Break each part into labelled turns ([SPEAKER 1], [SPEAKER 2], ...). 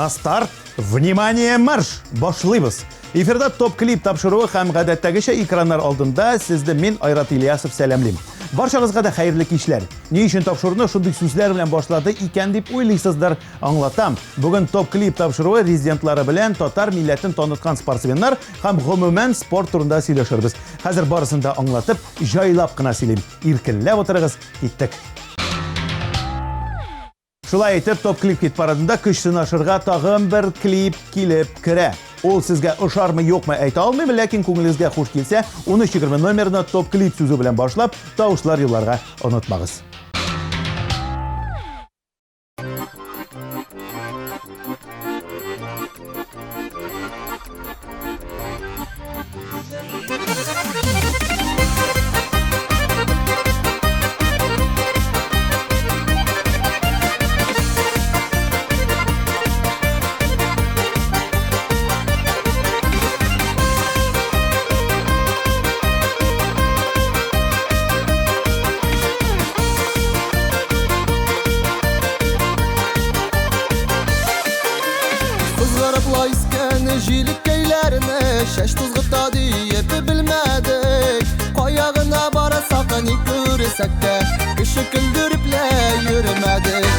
[SPEAKER 1] На старт, внимание, марш! Башлыйбыз. Эфирда топ-клип тапшыруы һәм гадәттәгечә экраннар алдында сезді мен Айрат Ильясов сәламлим. Баршагызга да хәерле кичләр. Ни өчен тапшыруны шундый сүзләр белән башлады икән дип уйлыйсыздыр, аңлатам. Бүген топ-клип тапшыруы резидентлары белән татар милләтен таныткан спортсменнар һәм гомумән спорт турында сөйләшербез. Хәзер барысын да аңлатып, җайлап кына сөйлим. Иркенләп утырыгыз, киттек. Шулай итеп, топ-клип хит парадында көч сынашырга тагын бер клип килеп керә. Ул сезгә ошармы юкмы әйтә алмыйм, ләкин күңелегезгә хуш килсә, 1320 номерына топ-клип сүзе белән башлап, тавышлар юлларга онытмагыз.
[SPEAKER 2] Şaş tuzgıta deyip bilmedik Kayağına barasak hani göresek de Kışı küldürüple yürümedik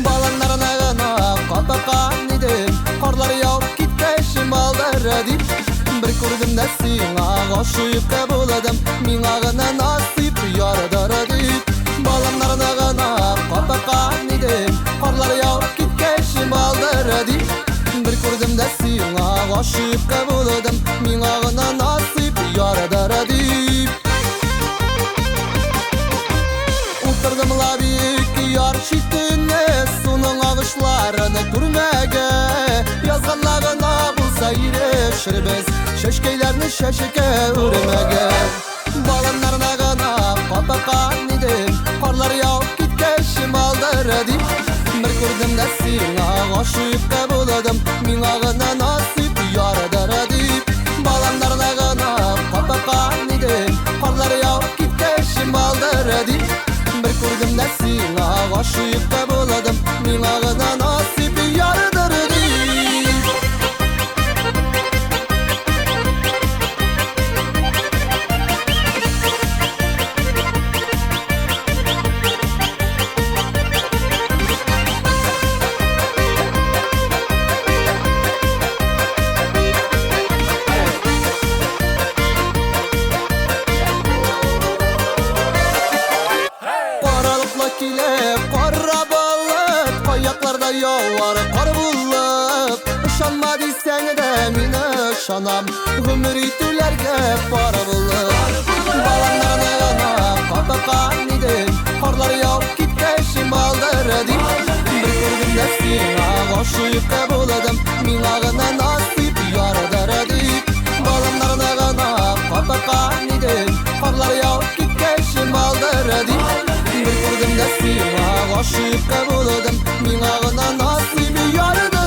[SPEAKER 2] Balanların ağına kapakan idim Karlar yağıp gitkeşim aldırdım Bir kurdum da sana aşık kabuladım Min ağına nasip yaradardım Balanların ağına kapakan idim Karlar yağıp gitkeşim aldırdım Bir kurdum da sana aşık kabuladım Min ağına nasip yaradardım Oturdum la büyük yar şiddine Sunun ağışlarını görmege Yazganlarına bulsa yirişirbiz Şeşkeylerini şeşike ürmege Balanların ağına kapakan idim Karlar yağıp gitkeşim aldırdım Bir kurdum da sana aşık kabuladım Min ağına nasip yaradardım Balanların ağına kapakan idim Karlar yağıp gitkeşim aldırdım Bir kurdum da sana aşık kabuladım Min ağına nasip yaradardım Işanma deysen de mine ışanam Ömür itülerge para bulur Balanların ağına kapakan idim Karlar yağıp gitkeşim aldırdım Bir kurdum da sana aşık kabuladım Min ağına nasip yaradardım Balanların ağına kapakan idim Karlar yağıp gitkeşim aldırdım Bir kurdum da sana aşık kabuladım Min ağına nasip yaradardım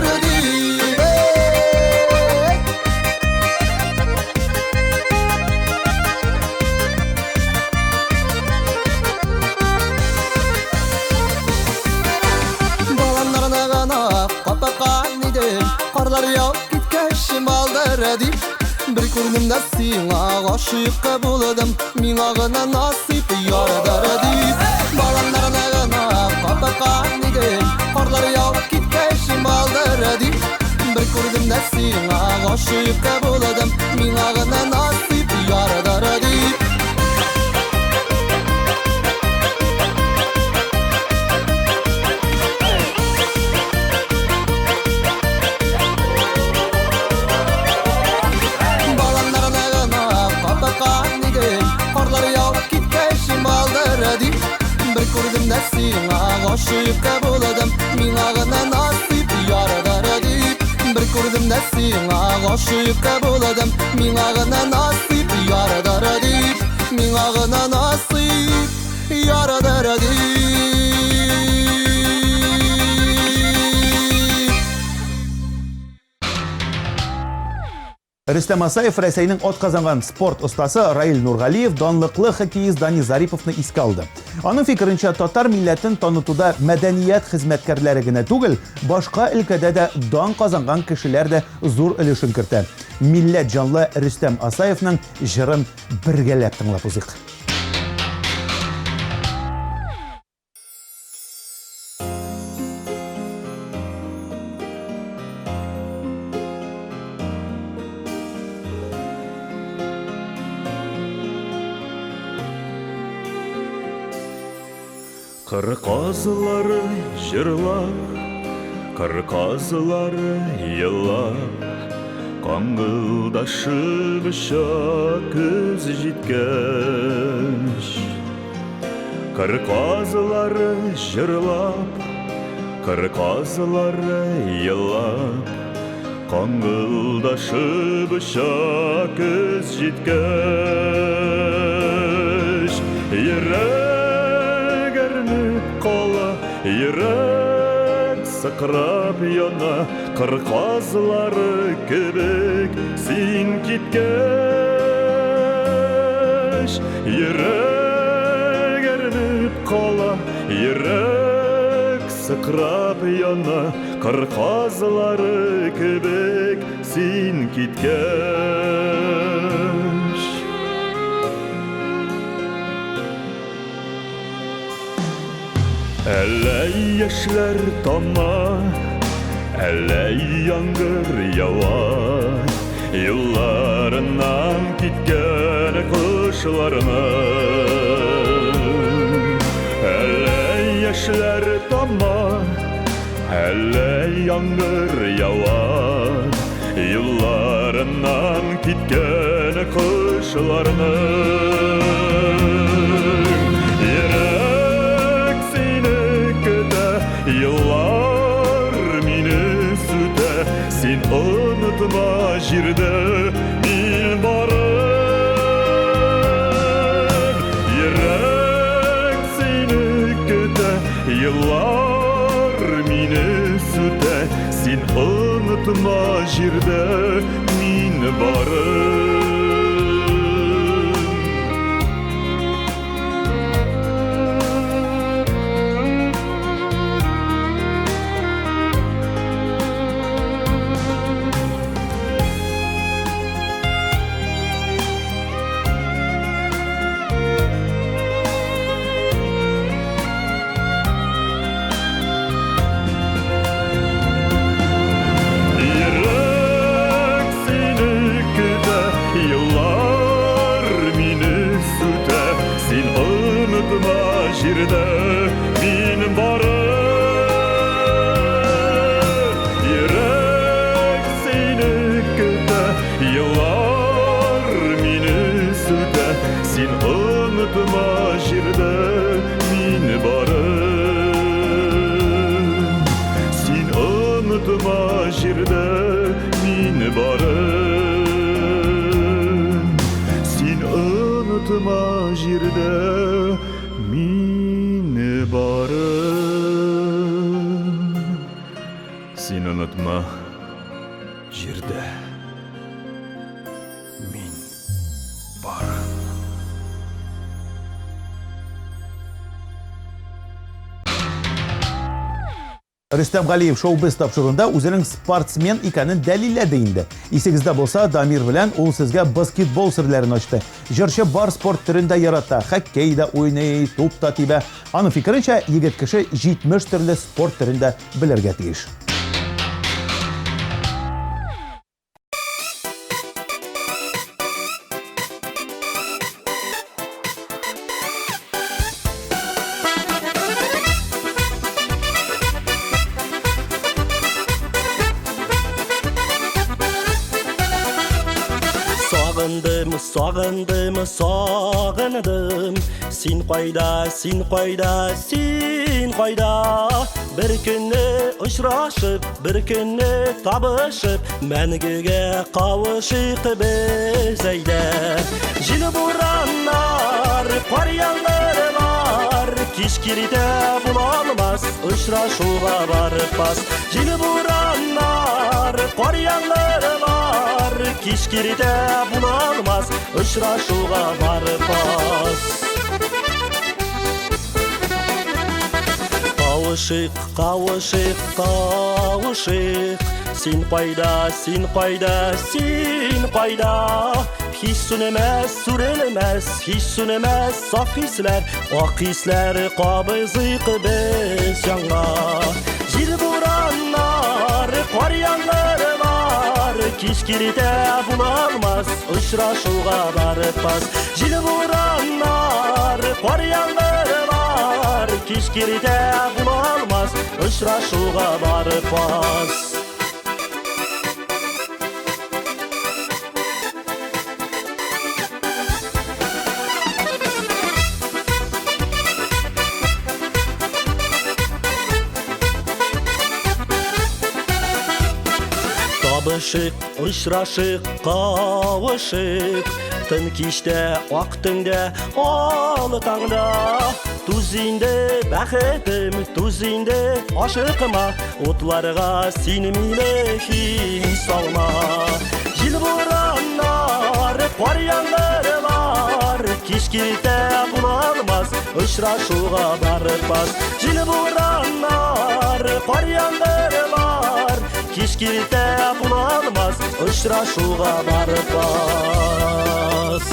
[SPEAKER 2] Karlar yağıp gitkeşim aldırdım Bir kurdum da sana aşık kabuladım Min ağına nasip yaradardım Balanların ağına kapakan idim Karlar yağıp gitkeşim aldırdım Bir kurdum da sana aşık kabuladım Min ağına nasip yaradardım Bir kurdum da sana aşık kabuladım Min ağına nasip yaradardım Bir kurdum da sana aşık kabuladım Min ağına nasip yaradardım Min ağına nasip yaradardım
[SPEAKER 1] Рөстәм Асаев Рәсәйнең атказанган спорт остасы Раил Нургалиев данлыклы хоккеист Дани Зариповны искә алды. Аның фикеренчә, татар милләтен танытуда мәдәният хезмәткәрләре генә түгел, башка өлкәдә дә дан казанган кешеләр дә зур өлешен кертә. Милләт җанлы Рөстәм Асаевның җырын бергәләп тыңлап узыйк.
[SPEAKER 3] Кыр казылары жырлап, кыр казылары еллап, каңгылдашып көз җиткәч. Кыр казылары жырлап, кыр казылары еллап, каңгылдашып көз җиткәч. Йөрәк сыкрап яна, кыр казылары кебек син киткәч. Йөрәк әрнеп кала, йөрәк сыкрап яна, кыр казылары кебек син киткәч. Әллә яшьләр тама, әллә яңгыр ява, юлларыннан киткән кошларның. Әллә яшьләр тама, әллә яңгыр ява, юлларыннан киткән кошларның. Yıllar mini süte, sen unutma jirde bil barın. Yürek seni köte, yıllar mini süte, sen unutma jirde min barın. Jirde min barın. Yürek seni köte, yıllar mini süte, sen unutma jirde min barın. Sen unutma jirde min barın. Sen unutma jirde mini barın. Sen unutma jirde min barın.
[SPEAKER 1] Рөстәм Галиев шоу-біз тапшырында үзенең спортсмен икәнен дәлилләде инде. Исегездә булса, Дамир белән ул сезгә баскетбол серләрен ачты. Җырчы бар спорт төрендә ярата, хоккей да уйный, туп та тибә. Аның фикеренчә, егет кеше 70 төрле спорт төрендә белергә тиеш.
[SPEAKER 4] Sağındım, sin qayda, sin qayda, sin qayda. Bir günü uçraşıp, bir günü tabışıp, мәңгегә кавышыйк без әйдә. Җил бураннар, кар яңгырлар, кишкирде булалмас ұшырашуға барып бас. Жел бураннар, қор яңғырлар, кишкирде булалмас ұшырашуға барып бас. Қауышық, қауышық, қауышық, сен қайда, сен қайда, сен қайда. Hiç sönmez, sürülmez, hiç sönmez saf hisler, ak hisler qabızıq biz yana. Jil buranlar, qor yağmurlar, kişkirde bulalmaz, ұшырашуға барып бас. Jil buranlar, qor yağmurlar, kişkirde bulalmaz, ұшырашуға барып бас. Табышық, ұшырашық, қауышық, түн кеште, ақ түнде, алы таңда. Түзінде бәхетім, түзінде ашықыма, отларға сенімейлі хис алма. Жел бураннар, қор яңғырлар, кешкирде бұлалмас, ұшырашуға барып бас. Жел бураннар, қор яңғырлар, кешкирде бұлалмас, ұшырашуға барып бас.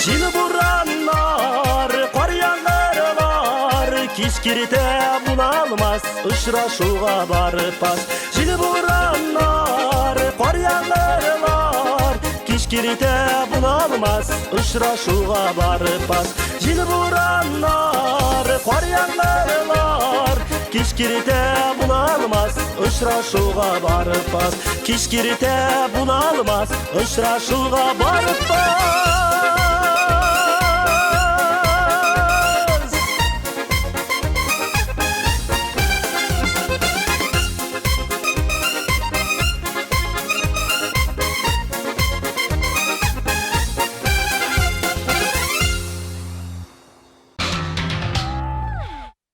[SPEAKER 4] Жел бураннар, қор яңғырлар, кешкирде бұлалмас, ұшырашуға барып бас. Жел бураннар, қор яңғырлар, кешкирде бұлалмас, ұшырашуға барып бас. Жел бураннар, қор яңғырлар, кешкирде бұлалмас, ұшырашуға барып бас. Кешкирде бұлалмас, ұшырашуға барып бас.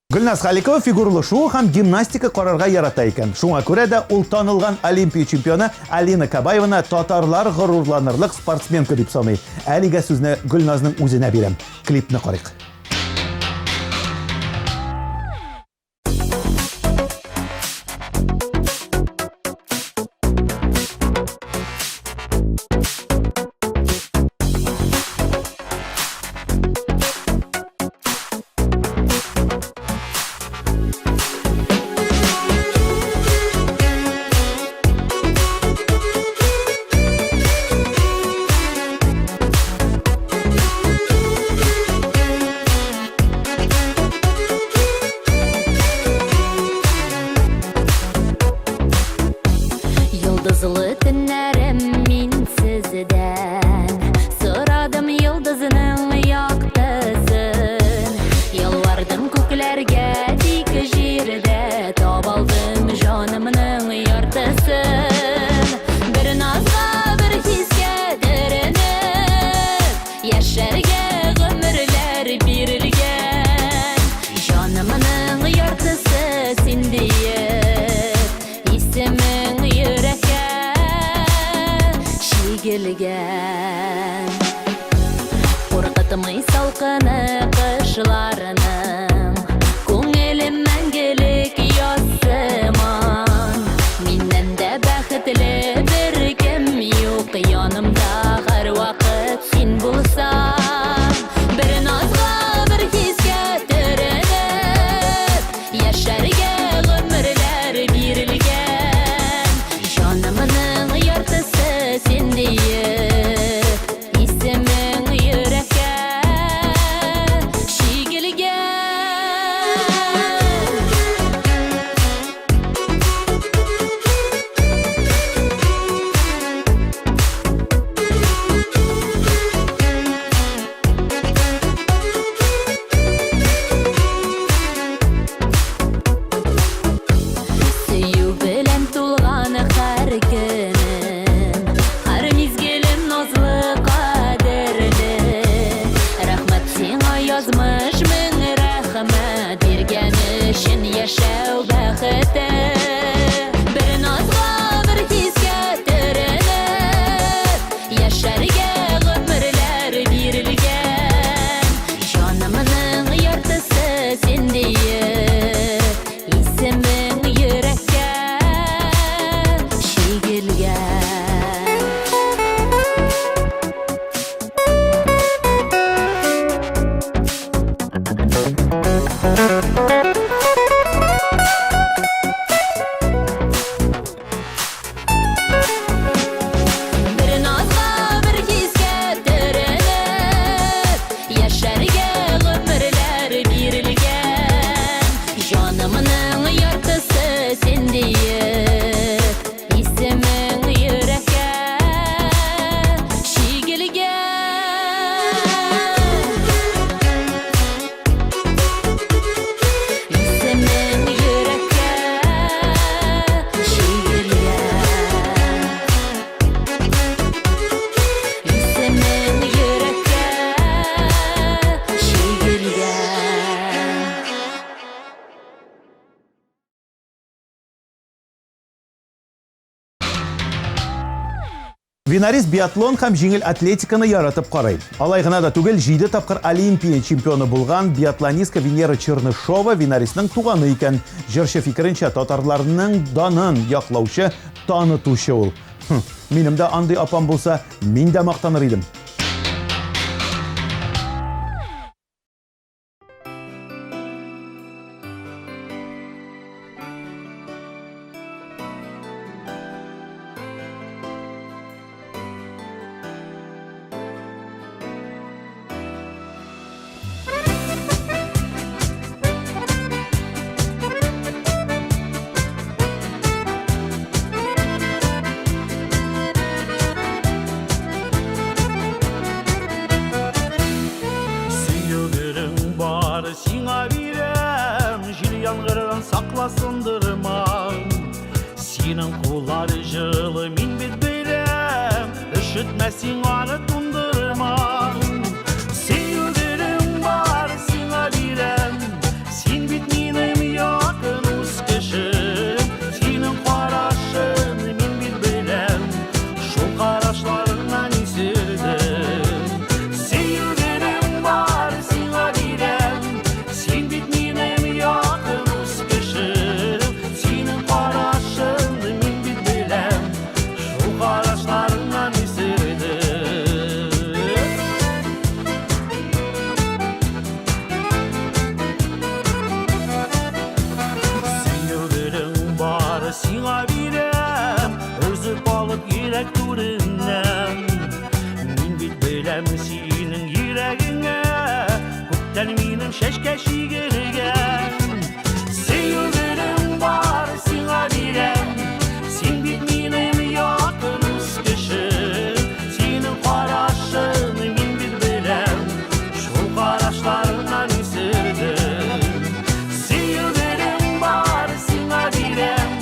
[SPEAKER 1] Гүлназ Халикова фигурлы шоу һәм гимнастика карарга ярата икән. Шуңа күрә дә ул танылган Олимпия чемпионы Алина Кабаеваны татарлар горурланырлык спортсменка дип саный. Әлегә сүзне Гүлназның үзенә бирәм. Клипны карыйк.
[SPEAKER 5] Yıldızlı tünlerim min sizden, sıradım yıldızının yaktısın. Yalvardım köklerge dik jirde, tabaldım canımın yartısın. Bir nazga bir hiske direnip, yaşarga ömürler birilgen. Canımın yartısı sindiyip, ismin yürekge şigilgen. Korkutmay salkını kışlarının, ko'nglim мәңгілік ясыман. Minnem de бәхетле bir kim yok, yanımda her vakit sen bulsan. Bir nazga bir hiske direnip, yaşarga ömürler birilgen. Canımın yartısı sen deyip, ismin yürekge
[SPEAKER 1] Винарис биатлон һәм җиңел атлетиканы яратып карый. Алай гына да түгел, 7 тапкыр Олимпия чемпионы булган биатлонистка Венера Чернышова Винарисның туганы икән. Җырчы фикеренчә, татарларның данын яклаучы, танытучы ул. Минем дә андый апам булса, мин дә мактаныр идем.
[SPEAKER 4] Сиңа бирем, жил яңгырдан сакласындырма. Синең куллар жылы, мин бит белем, өшетмәсең аны тундырма. Сөйгерем бар, сиңа бирем, син бит минем якын үз кешем. Синең карашың, мин бит белем, шул карашларыңнан исердем. Сиңа бирем, өзіп алып йөрәк түреннән. Мин бит беләм синең йөрәгеңә, күптән минем шәшкә шигергән. Сөйгерем бар, сиңа бирем, син бит минем якын үз кешем. Синең карашың, мин бит беләм, шул карашларыңнан исердем. Сөйгерем бар, сиңа бирем,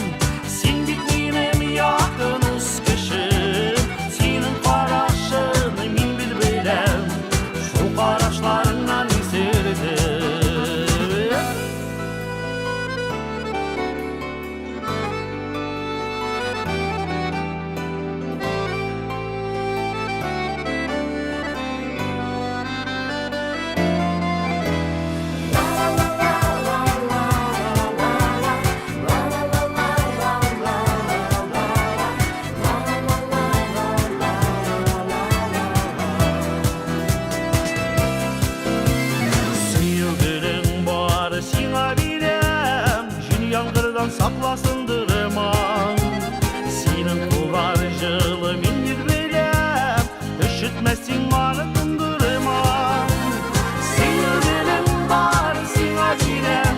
[SPEAKER 4] сакласындырма. Синең куллар жылы, мин бит беләм, өшетмәсең аны тундырма. Сөйгерем бар, сиңа бирем,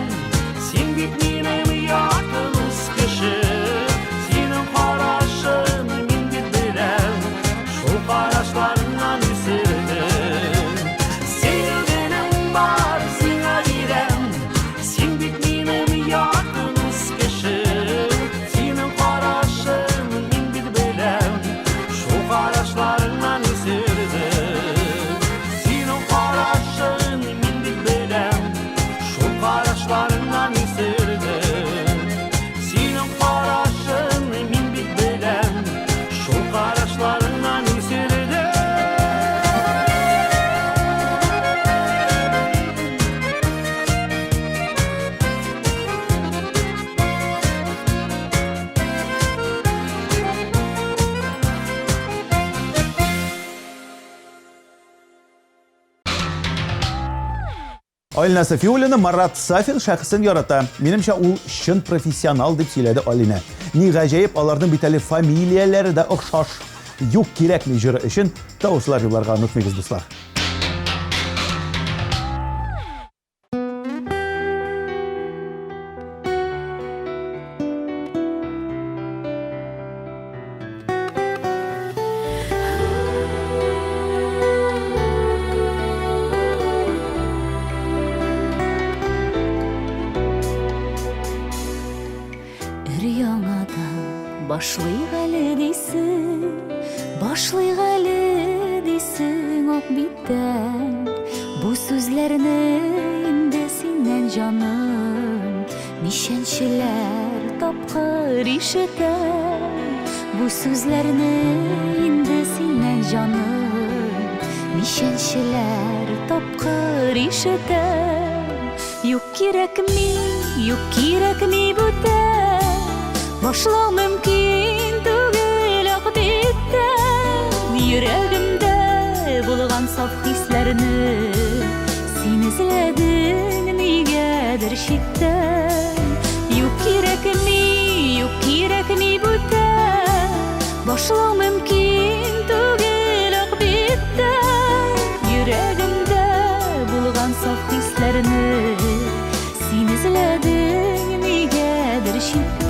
[SPEAKER 4] син бит минем якын үз кешем. Синең карашың, мин бит беләм, шул карашларыңнан исердем. Сөйгерем бар, сиңа бирем, син бит минем якын үз кешем. Синең карашың, мин бит беләм, шул карашларыңнан исердем. Синең карашың, мин бит беләм, шул карашларыңнан исердем. Синең карашың, мин бит беләм, шул карашларыңнан исердем.
[SPEAKER 1] Алина Сафиуллина Марат Сафин шәхсен ярата. Минемчә, ул чын профессионал дип сөйләде Алина. Ни гаҗәеп, аларның бит әле фамилияләре дә охшаш. Юк кирәкми җыры өчен тавышлар юлларга онытмыйбыз, дуслар.
[SPEAKER 5] Башлыйк әле дисең ак биттән. Бу сүзләрне инде синнән җаным, ничәнчеләр тапкыр ишетәм. Бу сүзләрне инде canım Nişençiler topkır işite Yok kirek mi büte Başla mümkün tügül akbitte Yüreğimde bulgan saf hislerini Sen izledin nigedir şitten Yok kirek mi büte Başla mümkün tügül akbitte Yüreğimde bulgan saf hislerini Sen izledin nigedir şitten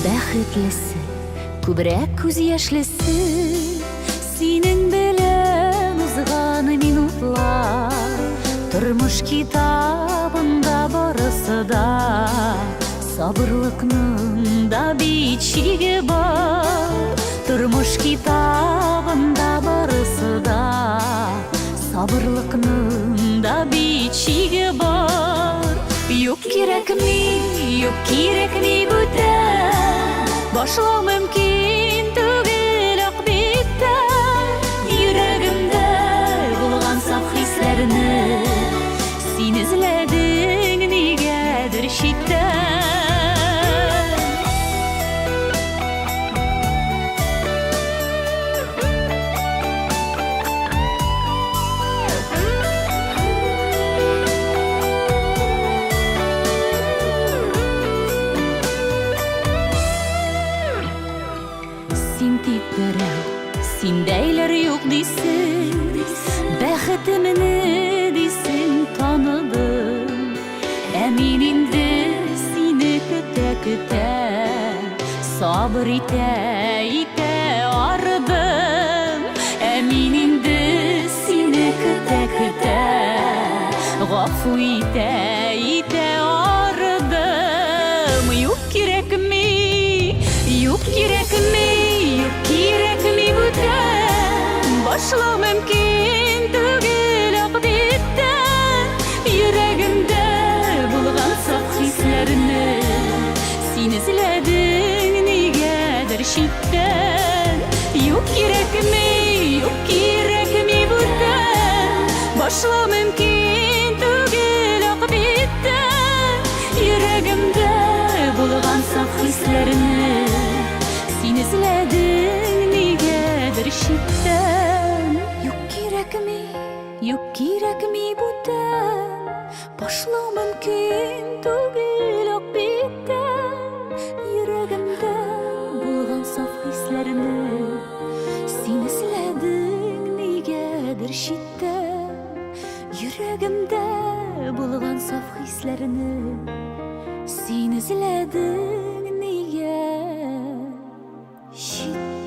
[SPEAKER 5] Бәхетлесе, күбрәк күз яшьлесе Синең белән узган минутлар Тормыш китабында барысы да Сабырлыкның да бичиге бар Тормыш китабында барысы да Сабырлыкның да бичиге бар Yok kirek mi büte Başla mümkün tügül akbitte Yüreğimde bulgan saf hislerini Sen izledin nigedir şitten Sendeyler yok desin Bәхетімні desin tanıdım Emin indi seni küte Sabır ite arıdım Emin indi seni küte Gafu ite arıdım Yok kirek mi büte Başla mümkün tügül akbitte Yüreğimde bulgan saf hislerini Sen izledin nigedir şitten Yok kirek mi büte Başla mümkün tügül akbitte Yüreğimde bulgan saf hislerini Sen izledin nigedir şitten Yok kirek mi büte Başla mümkün tügül akbitte Yüreğimde bulgan saf hislerini Sen izledin nigedir şitten Yüreğimde bulgan saf hislerini Sen izledin nigedir şitten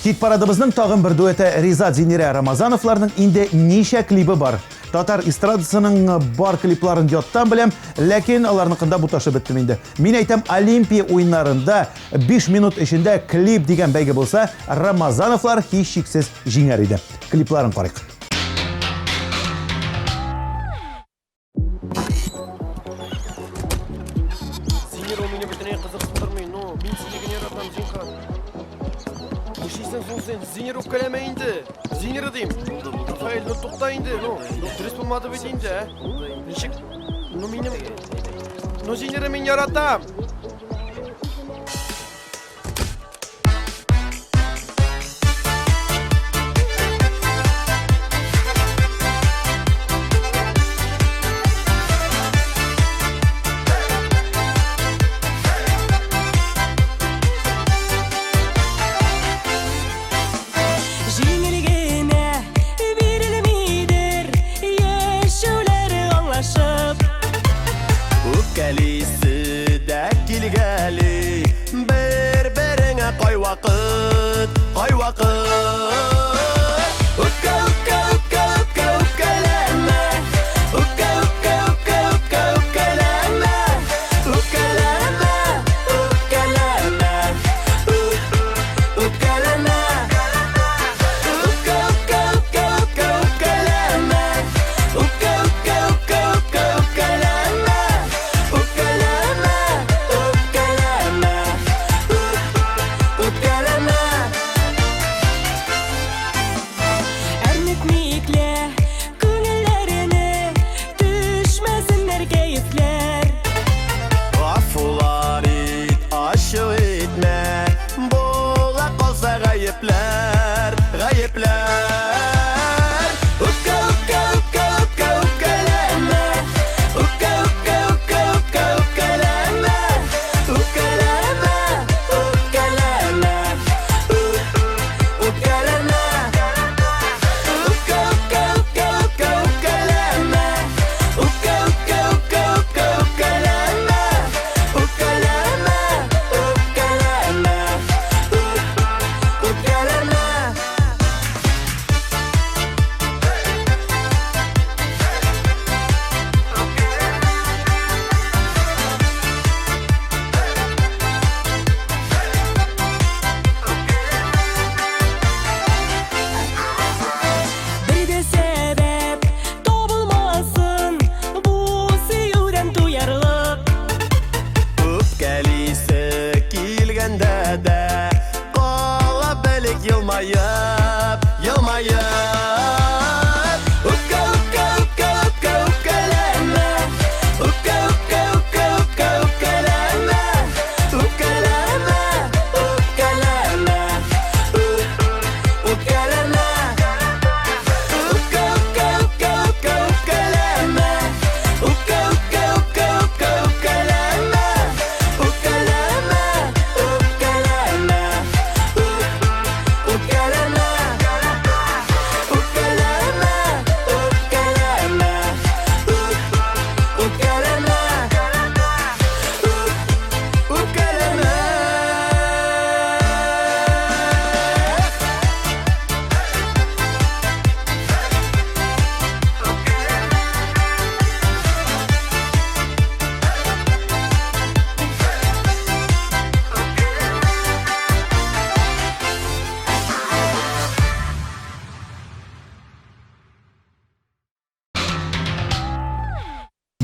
[SPEAKER 1] Хит парадыбызның тагын бер дуэты Ризат Зинира Рамазановларның инде ничә клибы бар. Татар эстрадасының бар клипларын яттан беләм, ләкин аларныкында бу ташы биттем инде. Мин әйтәм, Олимпия уеннарында 5 минут эчендә клип дигән бәйге булса, Рамазановлар һичшиксез җиңәр иде. Клипларын карыйк.
[SPEAKER 6] Зинер у меня бөтенләй кызыксындырмый, но мин сине генә яратам, Зинка. Ишисең соң сен, Зинер үпкәләмә инде. Зинер дим. Рафаэль, ну тукта инде, ну. Дөрес булмады бит инде, ә? Ничек? Ну минем... Ну Зинер мин яратам.
[SPEAKER 2] Кай вакыт Үпкә, үпкә, үпкә, үпкә, үпкәләмә Үпкә, үпкә, үпкә, үпкә, үпкәләмә Үпкәләмә, үпкәләмә Үпкәләмә Үпкә, үпкә,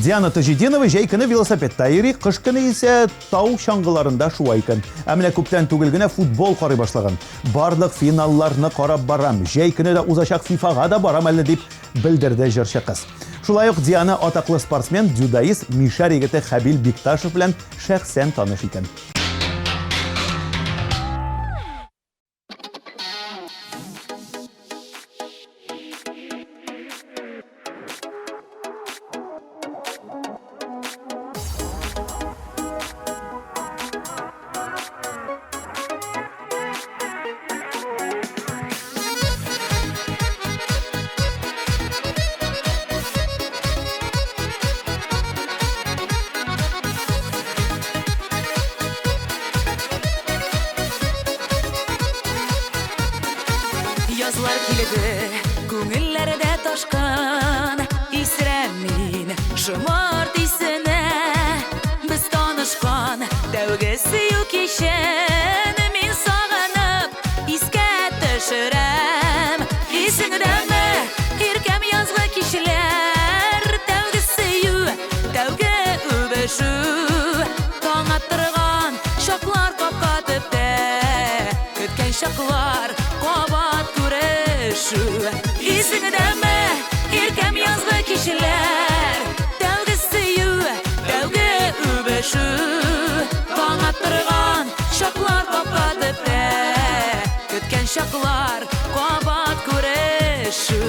[SPEAKER 1] Диана Тажидинова жәй көне велосипедта йөри, қыш көне ise тау шаңғыларында шуа икән. Ә менә күптән түгел генә футбол карый башлаган. Барлык финалларны карап барам. Жәй көне дә узачак FIFA-га да барам әле дип белдерде җырчы кыз. Шулай ук Диана атаклы спортсмен, дзюдоист Мишар егете Хабил Бикташев белән шәхсән таныш икән.
[SPEAKER 5] Yazlar kilidi, күңелләрдә ташкан, исерәм мин, шомарт исенә. Без танышкан, тәүге сөю кичен, мин сагынып, искә төшерәм. Исеңдәме, иркәм язгы кичләр, тәүге сөю, тәүге үбешү. Таң аттырган шаклар капка төптә, көткән шаклар кабат күрешү. Исеңдәме, иркәм язгы кичләр, тәүге сөю, тәүге үбешү. Таң аттырган шаклар капка төптә, көткән шаклар кабат күрешү.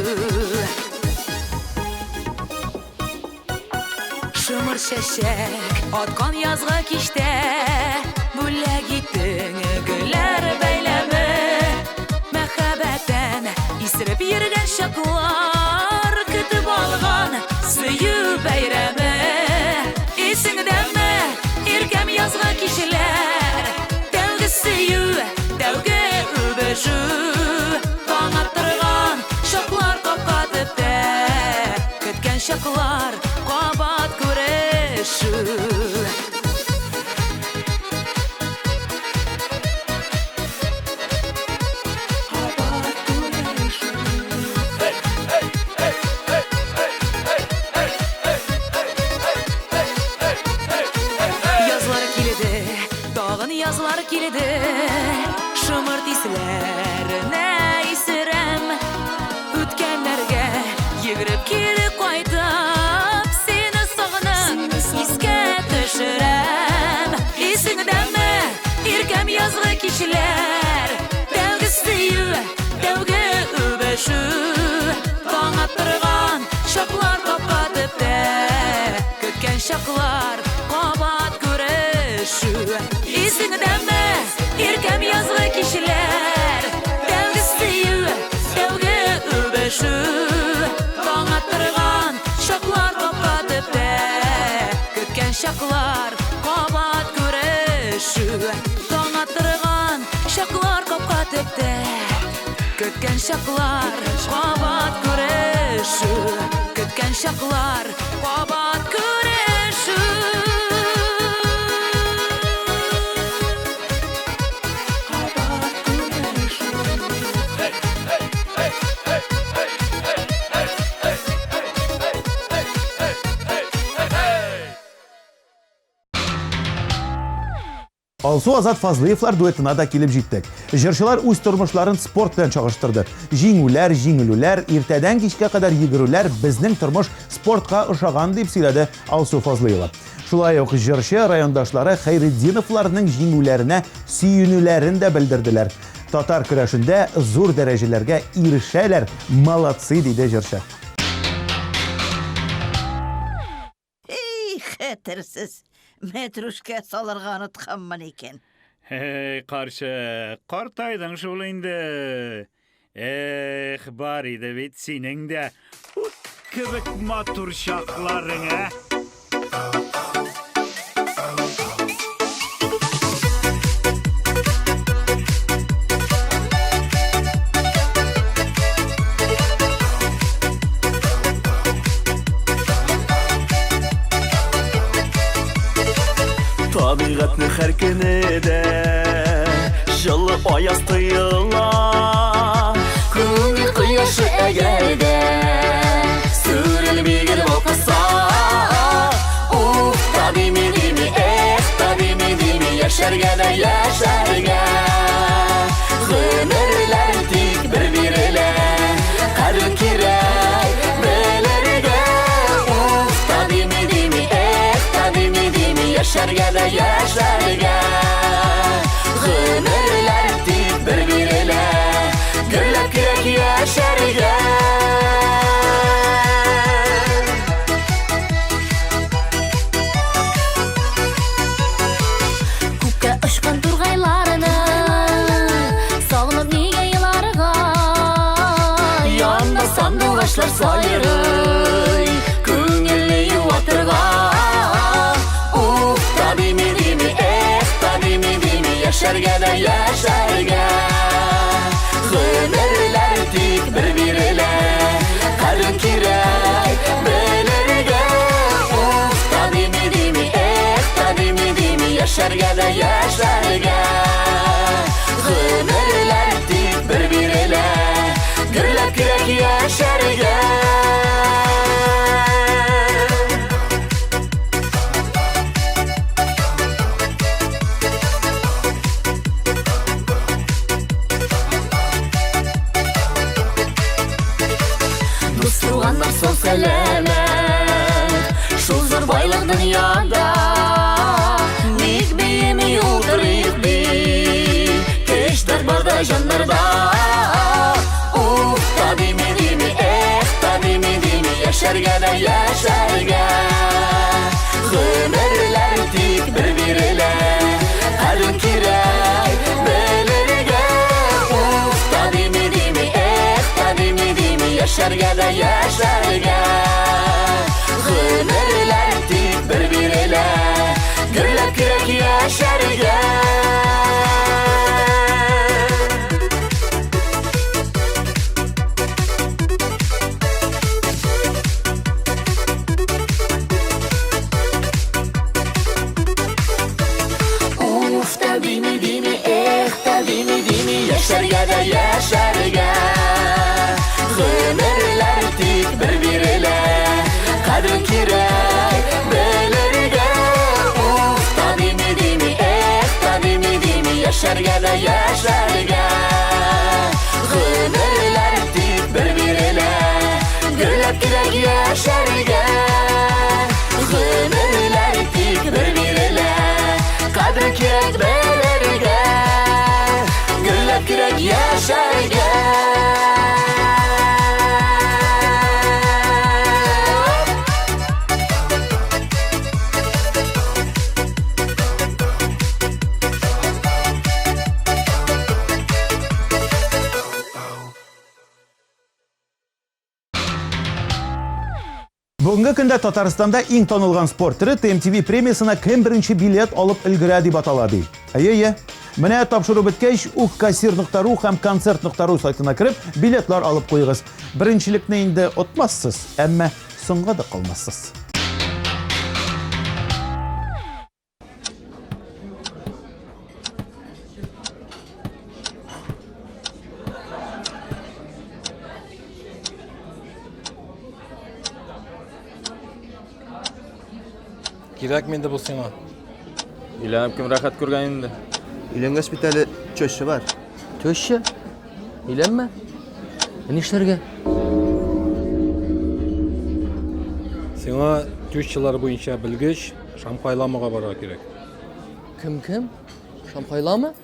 [SPEAKER 5] Шымыр чәчәк аткан язгы кичтә, бүләк иттең гөлләр бәйләме. Мәхәббәтән исереп йөргән шаклар, көтеп алган сөю бәйрәме. Исеңдәме, иркәм язгы кичләр, тәүге сөю, тәүге үбешү. Таң аттырган шаклар капка төптә, көткән шаклар кабат күрешү. Yazlar kilidi, шымырт исләренә исерәм. Үткәннәргә йөгереп кире кайтып, сине сагынып, искә төшерәм. Исеңдәме, иркәм язгы кичләр, тәүге сөю, тәүге үбешү. Таң аттырган шаклар капка төптә, көткән шаклар кабат күрешү. Исеңдәме, иркәм язгы кичләр, тәүге сөю, тәүге үбешү. Таң аттырган шаклар капка төптә, көткән шаклар кабат күрешү. Таң аттырган шаклар капка төптә, көткән шаклар кабат күрешү. Көткән шаклар кабат күрешү.
[SPEAKER 1] Алсу Азат Фазлыевлар дуэтына да килеп җиттек. Җырчылар үз тормышларын спорт белән чагыштырды. Җиңүләр, җиңелүләр, иртәдән кичкә кадәр йөгерүләр безнең тормыш спортка ошаган дип сөйләде Алсу Фазлыева. Шулай ук җырчы райондашлары Хәйретдиновларның җиңүләренә сөенүләрен дә белдерделәр. Татар көрәшендә зур дәрәҗәләргә ирешәләр. Молодцы диде җырчы.
[SPEAKER 7] Хәтерсез. Метрушка салырга онытканмын икән.
[SPEAKER 3] Каршы, картайдың шул инде. Бар иде бит синең дә ут кебек матур чакларың, ә?
[SPEAKER 8] Табигатьне һәр көнедә җылы аяз тоела. Күңел кояшы әгәрдә сүрелеп егер балкыса, яшәргә дә яшәргә. Гомерләр тик бер бирелә, кадер кирәк белергә. Уф, та дими, эх, та дими, яшәргә дә яшәргә. Гомерләр тик бер бирелә, гөрләп кирәк яшәргә.
[SPEAKER 5] Ұшқан турғайларыны сағынып неге еларыға
[SPEAKER 8] Янда сандуғашлар сайрый, күңелне юатырға. Уф, та дими, эх, та дими, яшәргә дә яшәргә. Гомерләр тик бер бирелә, кадер кирәк белергә. Уф, та дими, эх, та дими, яшәргә дә яшәргә. Гомерләр тик бер бирелә, гөрләп кирәк яшәргә. Дус туганнар сау сәләмәт, шул зур байлык дөньяда. Ник биеме юлдырыйк бит, кештер барда җаннарда. Уф, та дими, эх, та дими, яшәргә дә яшәргә. Гомерләр тик бер бирелә, кадер кирәк белергә. Уф, та дими, эх, та дими, яшәргә дә яшәргә. Гомерләр тик бер бирелә, гөрләп кирәк яшәргә. Уф, та дими, эх, та дими, яшәргә дә яшәргә. Гомерләр тик бер бирелә, кадер кирәк белергә. Уф, та дими, эх, та дими, яшәргә дә яшәргә. Гомерләр тик бер бирелә, гөрләп кирәк яшәргә. Гомерләр тик бер бирелә, кадер кирәк белергә. Гөрләп кирәк яшәргә.
[SPEAKER 1] Бүгінгі күндә Татарстанда иң танылган спорт түрі ТМТV премиясына кем беренче билет алып өлгерә дип аталады. Әйе. Менә тапшыру беткәч, уккассир.ру һәм концерт.ру сайтына кереп, билетлар алып куйыгыз. Беренчелекне инде отмассыз, әмма соңга да калмассыз.
[SPEAKER 9] Кирәк менде бу сиңа.
[SPEAKER 10] Өйләнеп кем рәхәт күргән инде.
[SPEAKER 6] Өйләнгәч бит әле чөшче бар.
[SPEAKER 10] Төшче? Өйләнмә. Нишләргә?
[SPEAKER 9] Сиңа төшчеләр буенча белгеч Шамхайламага барырга кирәк.
[SPEAKER 10] Кем? Шамхайламы?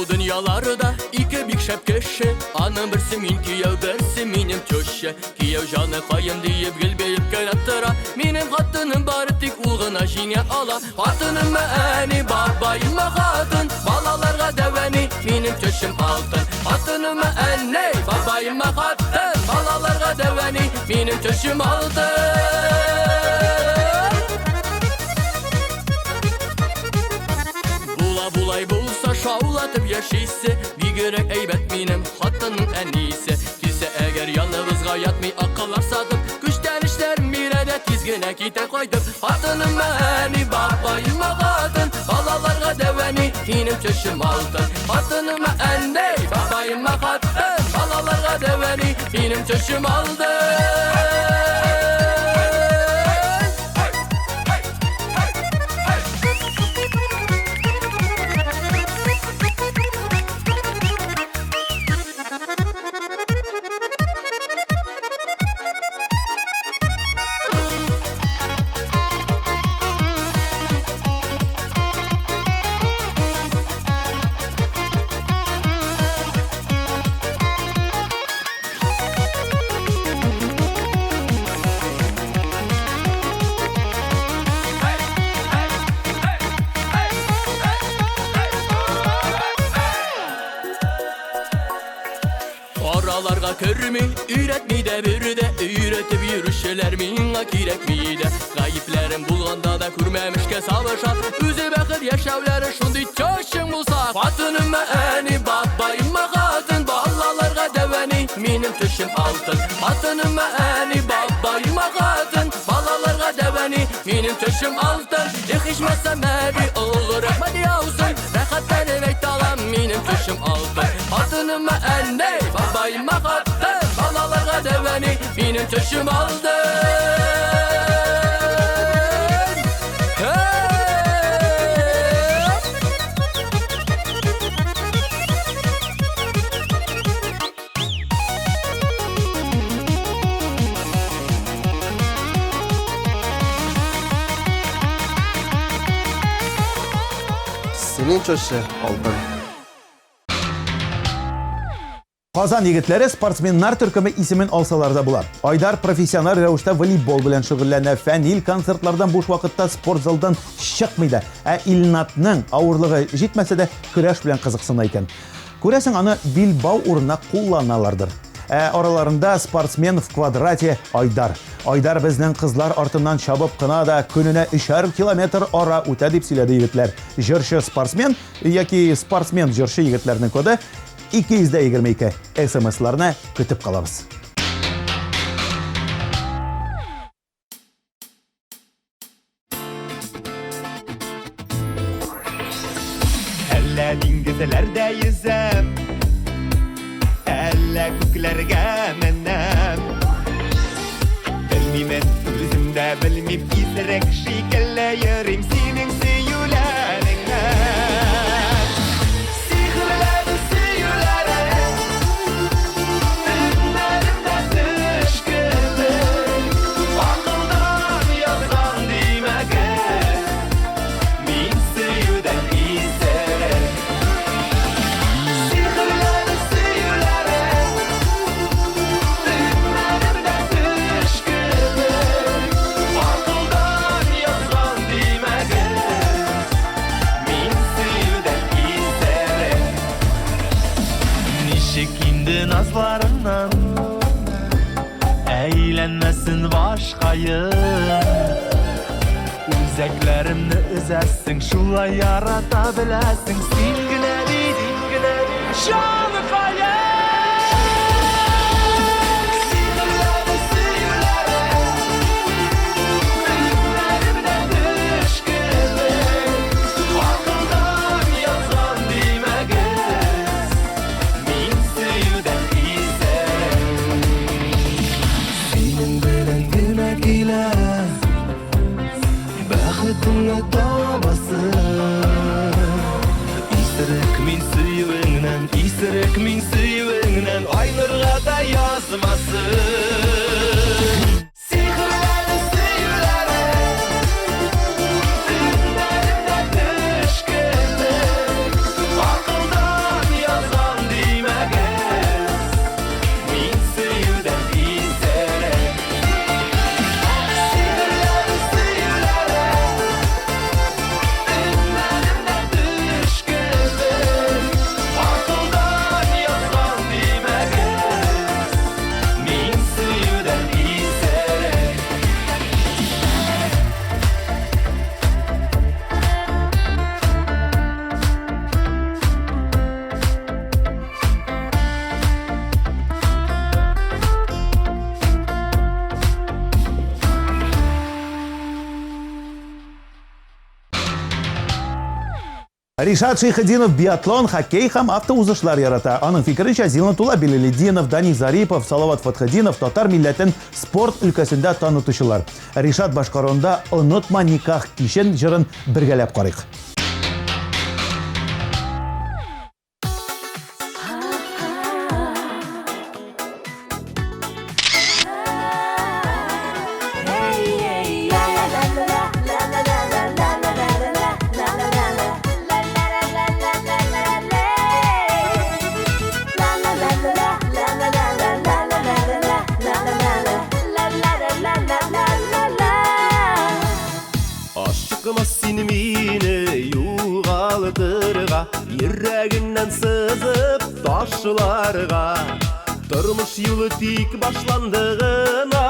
[SPEAKER 8] Dünyalarda iki big şap kişi. Anam birsi min kiyev birsi minim köşe. Kiyev canı kayın deyip gülbeyip kayrattıra. Minim hatınım bari tik uğuna jine ala. Hatınım eni babayım hatın. Balalarga deveni minim köşüm altın. Hatınım eni babayım hatın. Balalarga deveni minim köşüm altın. Bulay bulsa şavlatıp yaşaysa. Bir görek eybet minim hatının en iyisi. Kise eğer yalnızga yatmay akalar satıp. Güçten gene kite koydum. Hatınıma eni babayıma kadın, balalarga deveni benim çeşim altın. Hatınıma eni babayıma kadın, balalarga deveni benim çeşim altın. Oralarga körmü, üretmi de bir de üretip yürüşeler minga kirek mi de. Gayiplerim bulganda da kurmemişke savaşa, üzü bakır yaşavları şundi çoşun bulsa. Hatınıma eni babayıma kadın, balalarga deveni benim tüşüm altın. Hatınıma eni babayıma kadın, balalarga deveni benim tüşüm altın. Yıkışmasam evi olur rahmet yavsun, rahatları vektalam benim tüşüm altın. Hatınıma eni babayıma kadın, balalarga deveni benim tüşüm altın.
[SPEAKER 6] Senin çoşu aldın.
[SPEAKER 1] Kazan yigitleri sportsmenlar türkümü isimin alsalar da bular. Aydar profesyonel rəvişdə voleybol bilen şüghüllənə, fənil konsertlardan boş vaqtda sport zaldan çıkmaydı. İlnatның ağırlığı jitməsə də küreş bilen kızıksın ekan. Күрәсең, аны Bilbao урынына kullanırlardır. Aralarında sportsmen в квадрате Ayдар. Ayдар bizning qizlar ortidan çabıp kına da gününe 3,5 kilometr ara o'ta deb söyledi yigitlar. Jırşı sportsmen yoki sportsmen jırşı yigitlarning kodi 222 SMS-larni kutib qolamiz.
[SPEAKER 11] Әллә диңгезләрдә yüzəm, әллә күкләргә менәм. Белмим, үземдә белмим, исерек шикелле йөрим синең сөюләреңнән. Сихрләре сөюләре, төннәремдә төш кебек, акылдан язган димәгән, мин сөюдән исерек. Сихрләре сөюләре, төннәремдә төш кебек, акылдан язган димәгән, мин сөюдән исерек. Ничек инде назларыңнан әйләнмәсен башкайым, үзәкләремне өзәсең, шулай ярата беләсең, син генә җаныкаем. Сихрләре сөюләре, төннәремдә төш кебек, акылдан язган димәгән, мин сөюдән исерек. Синең белән генә килә бәхетеңне табасың. Исерек мин сөюеңнән, исерек мин сөюеңнән, айнырга да язмасын. Сихрләре сөюләре, төннәремдә төш кебек, акылдан язган димәгән, мин сөюдән исерек. Сихрләре сөюләре, төннәремдә төш кебек, акылдан язган
[SPEAKER 1] Ришат Шейхетдинов биатлон, хоккей һәм автоузышлар ярата. Аның фикеренчә, Зиннатулла Билалетдинов, Дани Зарипов, Салават Фатхетдинов татар милләтен спорт өлкәсендә танытучылар. Ришат башкаруында «Онытма никах» кичен җырын бергәләп карыйк.
[SPEAKER 11] Aşkımız seni meni yuğaltırga, yüreğinden sızıp taşlarga. Durmuş yolu tik başlandığına,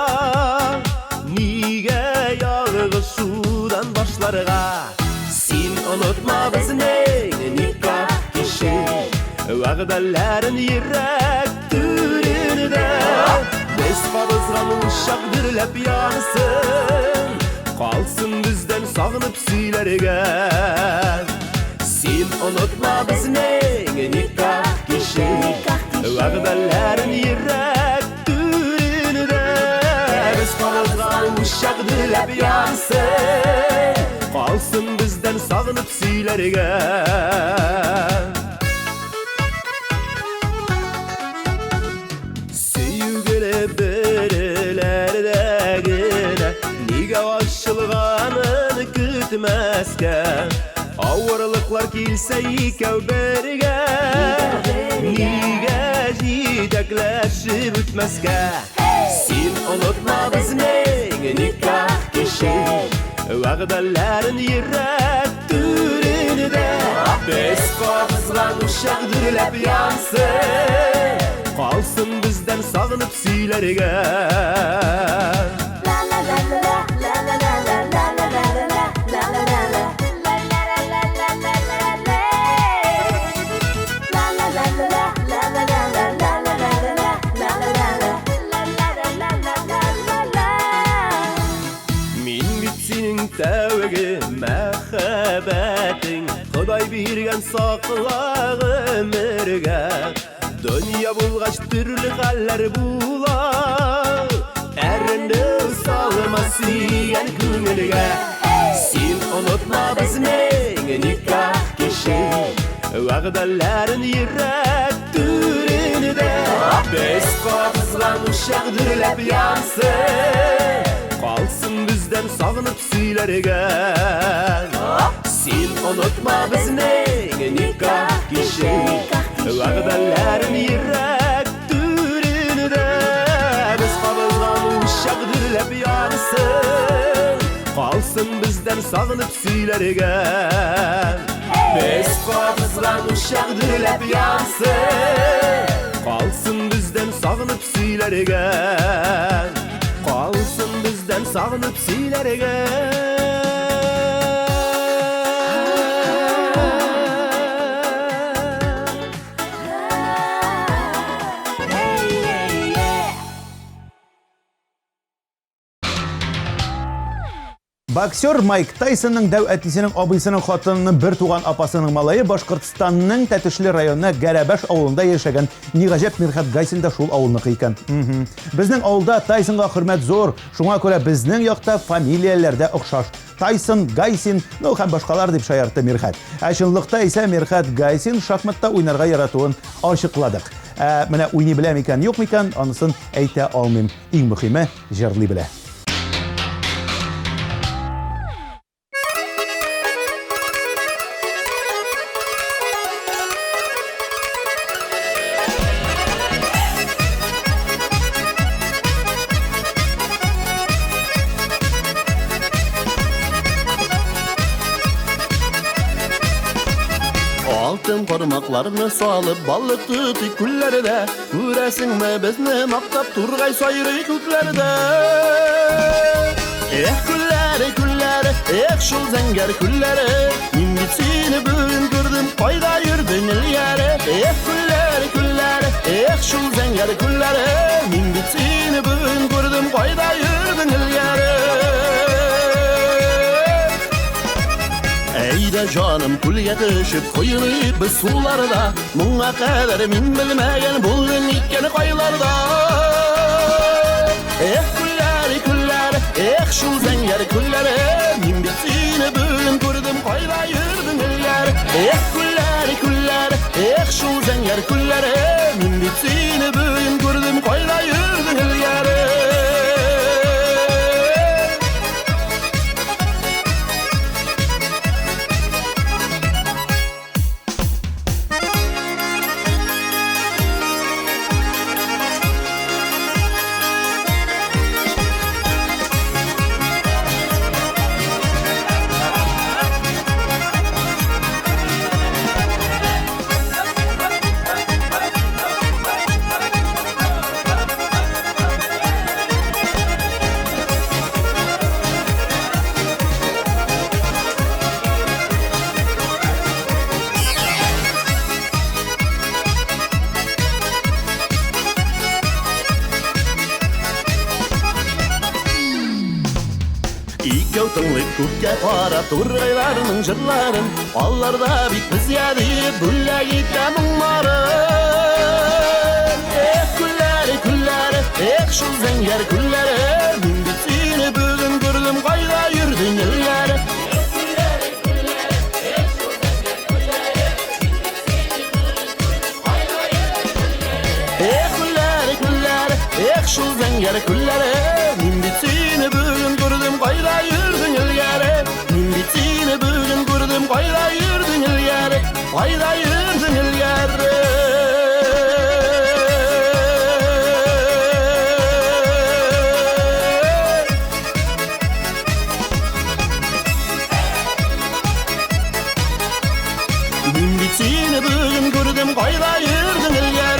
[SPEAKER 11] nige yağışudan başlarga. Sen unutma bizning nikah kişi, va'dalarin yürek türünde. Biz qabızgan uşaq dürlep yansın, qalsın bizden sağınıp siylerge. Sen unutma bizning nikah kişi, va'dalarin yürek türünde. Biz qabızgan uşaq dürlep yansın, qalsın bizden sağınıp siylerge. Berelerdegine niga aşılganını kütmezke, avırlıklar kilse ikev berge, niga jidekleşip ütmezke. Sen unutma bizning nikah kişi, va'dalarin yürek türünde. Biz qabızgan uşaq dürlep yansın, qalsın bizden sağınıp siylerge. Min bitsenin tevgi mehabetin, Xuday birgen saqla ömürge. Dünya bulgaç türlü haller bular, erinde salması yan künülge. Sen unutma bizning nikah kişi, va'dalarin yürek türünde. Biz qabızgan uşaq dürlep yansın, qalsın bizden sağınıp siylerge. Sen unutma bizning nikah kişi, va'dalarin yürek türünde. Biz qabızgan uşaq dürlep yansın, qalsın bizden sağınıp siylerge. Biz qabızgan uşaq dürlep yansın, qalsın bizden sağınıp siylerge. Qalsın bizden sağınıp siylerge.
[SPEAKER 1] Боксер Майк Тайсонның дәү әтисенең абыйсының хатынының бер туган апасының малайы Башкортстанның Тәтешле районы Гәрәбәш авылында яшәгән Нигаҗәп Мирхәт Гайсин да шул авылныкы икән. Безнең авылда Тайсонга хөрмәт зур, шуңа күрә безнең якта фамилияләрдә охшаш. Тайсон, Гайсин, һәм башкалар дип шаяртты Мирхәт. Ә чынлыкта исә Мирхәт Гайсин шахматта уйнарга яратуын ачыкладык. Менә уйный беләм икән, юк микән, анысын әйтә алмыйм. Иң мөһиме, җырлый белә.
[SPEAKER 2] Altın parmaklarını salıp balık tutup küllerde, göresin mi bizni maqtab turgay sayrı köklerde. Külleri külleri, şul zenger külleri, min bitsini bugün gördüm qayda yurdun ilyari. Külleri külleri, şul zenger külleri, min bitsini bugün gördüm qayda yurdun ilyari. de canım kul yetişip koyulup biz sularda Munga kadar min bilmeyen buldun ikken koylarda Kulleri kulleri şu zenger kulleri Min bittiğini bugün gördüm koyla yürüdün eller kulleri kulleri şu zenger kulleri Min bittiğini bugün gördüm koyla yürüdün eller Tınlık kökке qarap turaylarının jırların Allarda bitmez yedi bülle gitti mungların Kulleri kulleri şu zenger kulleri Min bittiğini bugün gördüm kayda yürdün eller kulleri kulleri şu zenger kulleri Min bittiğini bugün gördüm kayda yürdün eller Min bittiğini bugün gördüm kayda yürdün eller Kayda yürdün eller Min bittiğini bugün gördüm kayda yürdün eller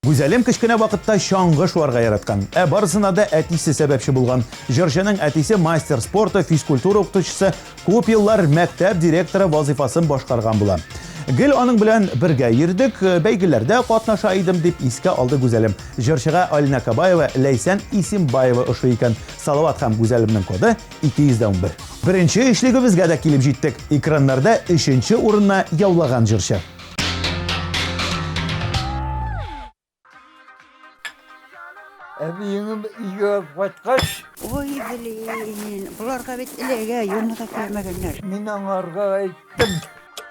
[SPEAKER 1] Güzelim кичкенә вакытта чаңгы шуарга яраткан. Барысына да әтисе сәбәпче булган. Җырчының әтисе мастер спорты, физкультура укытучысы, күп еллар мәктәп директоры вазифасын башкарган була. Гел аның белән бергә йөрдек, бәйгеләрдә катнаша идем дип искә алды Гүзәлем. Җырчыга Алина Кабаева, Ләйсән Исимбаева ошый икән. Салават һәм Гүзәлемнең коды 211. Беренче эшлегебезгә дә килеп җиттек. Экраннарда 3нче урынны яулаган җырчы.
[SPEAKER 12] Әбиеңім үйге қайтқаш,
[SPEAKER 7] Ой, білейін, бұларға бет ілеге юнға келмегендер.
[SPEAKER 12] мен аңарға айттым,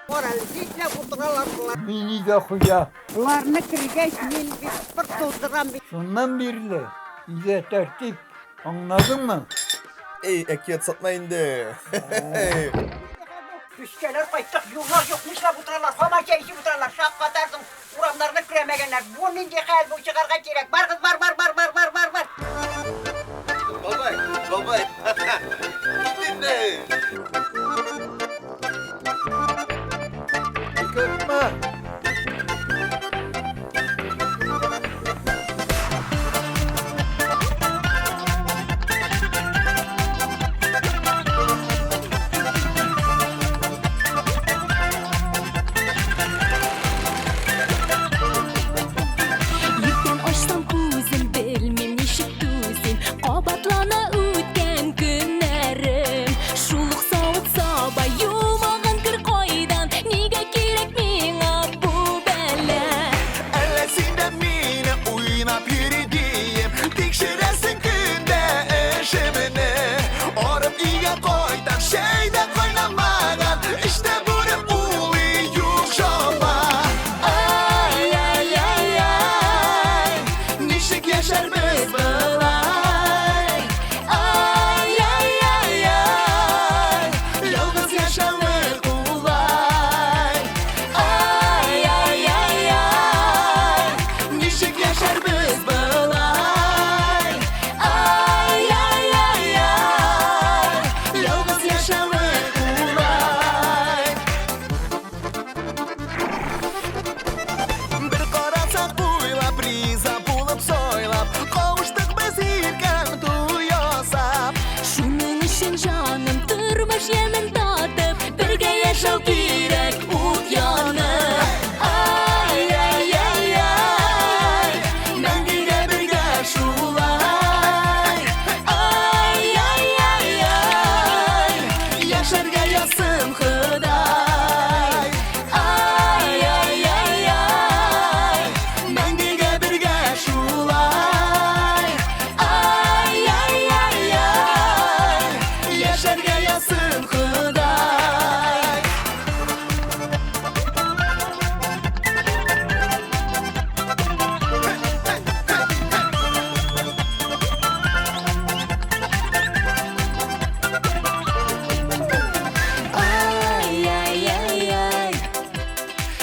[SPEAKER 7] Орал, жейтіне құтыралар бұлар.
[SPEAKER 12] мен үйге құя.
[SPEAKER 7] Бұларны кіргеш, мен бит бір тұлдырам бит.
[SPEAKER 12] Соннан берлі, үйге тәртіп, аңладың ма?
[SPEAKER 6] Әкият сатма инде.
[SPEAKER 7] Үскелер қайттық, юлар жоқ, нишла бұтыралар, қама кейші бұтыралар, шақ қатардың, ұрамларны кіремегендер. Бұл менде қайыл бұл шығарға керек. Бар қыз, бар.
[SPEAKER 6] Балбай. Dinle.
[SPEAKER 12] Kötme.
[SPEAKER 5] Yükten açsam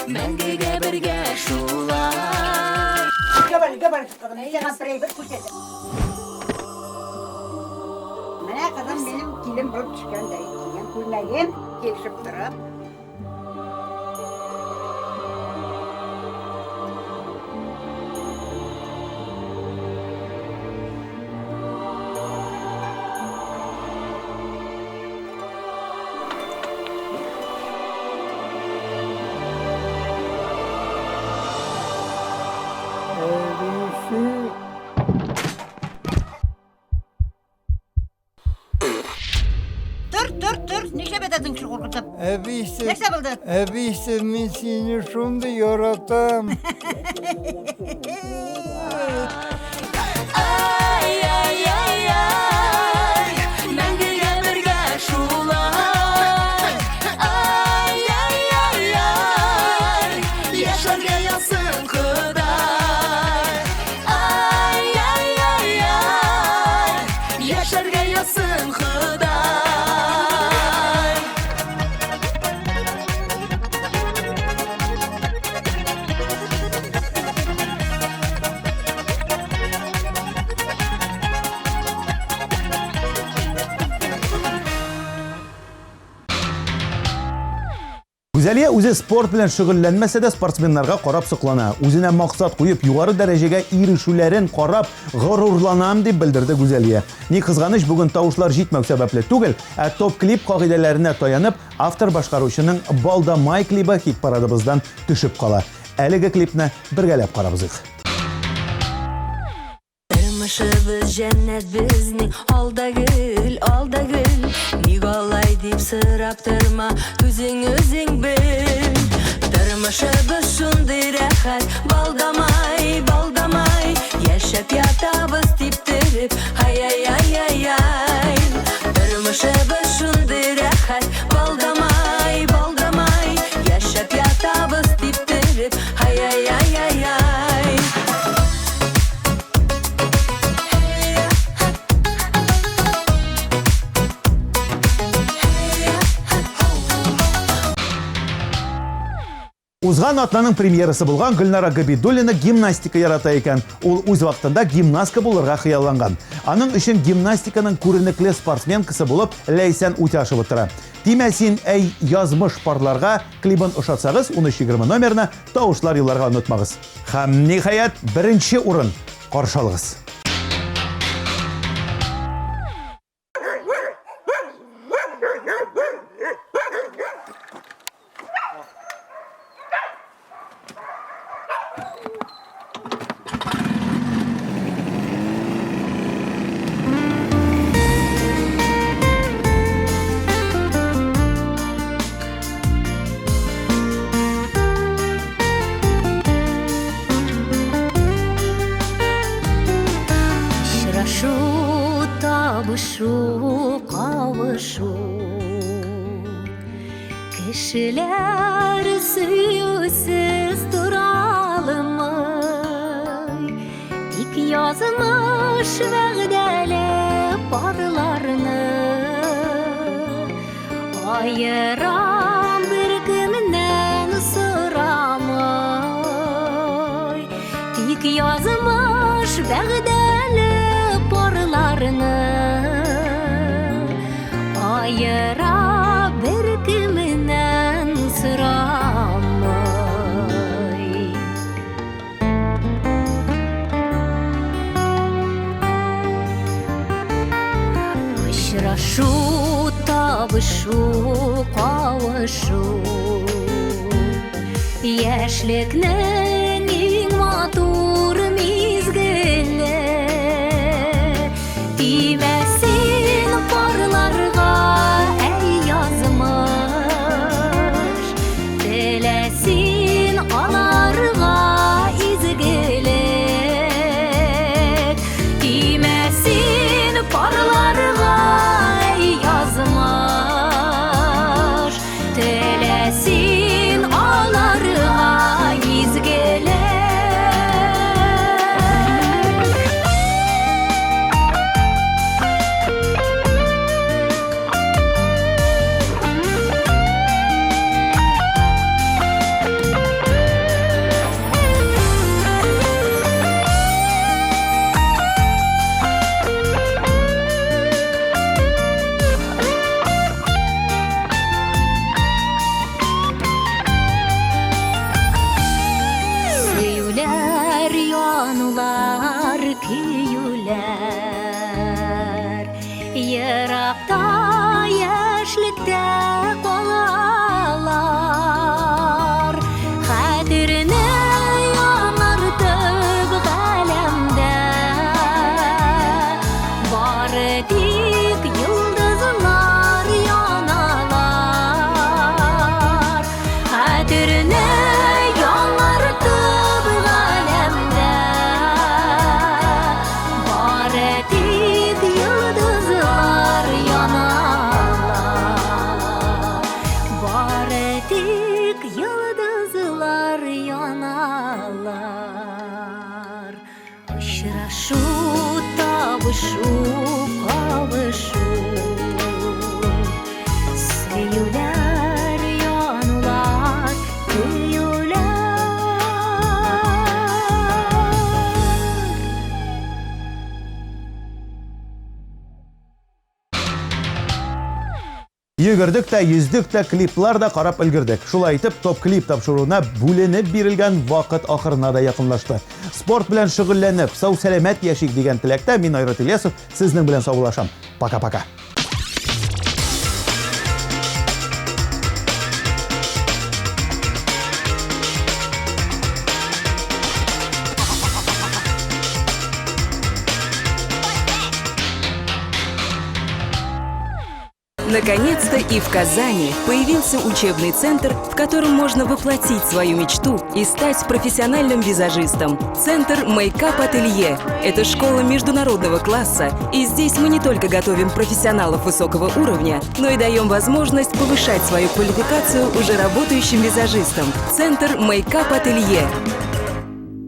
[SPEAKER 5] мәңгіге бірге шулай.
[SPEAKER 7] Габар, кызым, саған бір көрсетіп. Міне қызым менің келін болып түскендей, киген көрмеген, келшіп тұрып. Dur, neşe bededin şu korkutup?
[SPEAKER 12] Әбейсі,
[SPEAKER 7] Нәсе болды?
[SPEAKER 12] әбейсі, мен сені шунды яратам.
[SPEAKER 5] Ай, ай, ай, ай, мәңгіге бірге шулай. Ай, ай, ай, ай, яшәргә язсын Ходай. Ай, ай, ай, ай, яшәргә язсын Ходай.
[SPEAKER 1] Гүзәлия үзе спорт белән шөгыльләнмәсә дә спортсменнарга карап соклана. Үзенә максат куеп югары дәрәҗәгә ирешүләрен карап горурланам дип белдерде Гүзәлия. Ни кызганыч, бүген тавышлар җитмәү сәбәпле түгел, ә топ клип кагыйдәләренә таянып, автор башкаручының Балдамай клибы хит парадыбыздан төшеп кала. Әлеге клипны бергәләп карабыз.
[SPEAKER 5] Тормышыбыз жәннәт безнең, алда гөл, ник алай дип сорап торма, үзең бел. Тормышыбыз шундый рәхәт, балдамай, яшәп ятабыз типтереп, ай. Тормышыбыз шундый рәхәт, балдамай, яшәп ятабыз типтереп, ай.
[SPEAKER 1] Узган атнаның премьерасы булган Гөлнара Габидуллина гимнастика ярата икән. Ул үз вакытында гимнастка булырга хыялланган. Аның өчен гимнастиканың күренекле спортсменкасы булып Ләйсән Утяшева тора. Тимә син әй язмыш парларга клибын ошатсагыз, 1320 номерына тавышлар юлларга онытмагыз. Һәм ниһаять, беренче урын каршы алыгыз.
[SPEAKER 5] Табышу, кавышу, кешеләр сөюсез торалымы, тик язмыш вәгъдәле парларны айырам бер кемнән сорамый, тик язмыш вәгъдәле парларны ayıra bir kiminden sıramay. Aşraşu, tabıшу, kavuşu, яшьлекнең иң матур мизгеле. Тимәсин парларга әй язмыш, теләсин аларга изгелек. Тимәсин парларга әй язмыш, теләсин аларга изгелек. сөюләр. Еракта яшьлектә калалар. Хәтерне яңартып галәмдә. Бары тик йолдызлар яналар. Хәтерне яңартып галәмдә. Бары тик йолдызлар яналар. Бары тик йолдызлар яналар. Очрашу, табышу, кавышу. Сөюләр, янулар, көюләр.
[SPEAKER 1] Йөгердек тә, йөздек тә, клиплар да карап өлгердек. Шулай итеп, топ клип тапшыруына бүленеп бирелгән вакыт ахырына да якынлашты. Спорт белән шөгыльләнеп, сау сәламәт яшик дигән теләктә мин Айрат Ильясов сезнең белән саулашам. Пока-пока.
[SPEAKER 13] Наконец-то и в Казани появился учебный центр, в котором можно воплотить свою мечту и стать профессиональным визажистом. Центр Мейкап Ателье – это школа международного класса, и здесь мы не только готовим профессионалов высокого уровня, но и даем возможность повышать свою квалификацию уже работающим визажистам. Центр Мейкап Ателье.